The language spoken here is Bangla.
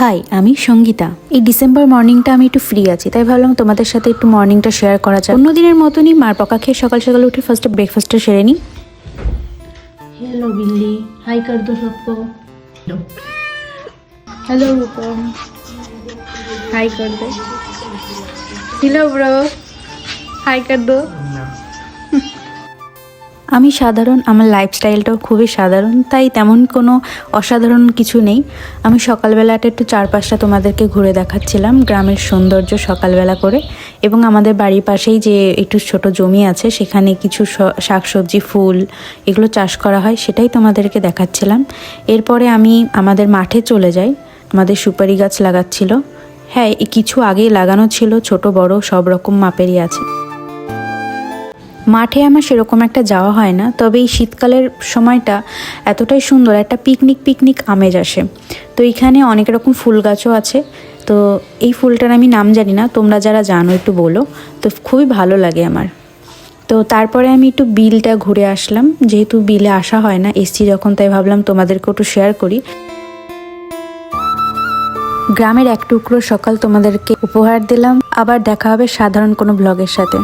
হাই, আমি সঙ্গীতা। এই ডিসেম্বর মর্নিংটা আমি একটু ফ্রি আছি, তাই ভাবলাম তোমাদের সাথে একটু মর্নিংটা শেয়ার করা যায়। অন্য দিনের মতনই মার পকা খেয়ে সকাল সকাল উঠে ফার্স্টে ব্রেকফাস্টটা সেরে নিই। हेलो बिल्ली, हाय कर दो सबको। हेलो रूपम, हाय कर दो। हेलो ब्रो, हाय कर दो। আমি সাধারণ, আমার লাইফস্টাইলটাও খুবই সাধারণ, তাই তেমন কোনো অসাধারণ কিছু নেই। আমি সকালবেলাটা একটু চারপাশটা তোমাদেরকে ঘুরে দেখাচ্ছিলাম, গ্রামের সৌন্দর্য সকালবেলা করে। এবং আমাদের বাড়ির পাশেই যে একটু ছোট জমি আছে, সেখানে কিছু শাকসবজি, ফুল এগুলো চাষ করা হয়, সেটাই তোমাদেরকে দেখাচ্ছিলাম। এরপরে আমি আমাদের মাঠে চলে যাই। আমাদের সুপারি গাছ লাগাচ্ছিল। হ্যাঁ, কিছু আগেই লাগানো ছিল, ছোট বড় সব রকম মাপেরই আছে। মাঠে আমার সেরকম একটা যাওয়া হয় না, তবে এই শীতকালের সময়টা এতটাই সুন্দর, একটা পিকনিক আমেজ আসে। তো এখানে অনেক রকম ফুল গাছও আছে। তো এই ফুলটার আমি নাম জানি না, তোমরা যারা জানো একটু বলো। তো খুবই ভালো লাগে আমার। তো তারপরে আমি একটু বিলটা ঘুরে আসলাম, যেহেতু বিলে আসা হয় না, এসছি যখন, তাই ভাবলাম তোমাদেরকে একটু শেয়ার করি। গ্রামের এক টুকরো সকাল তোমাদেরকে উপহার দিলাম। আবার দেখা হবে সাধারণ কোনো ব্লগের সাথে।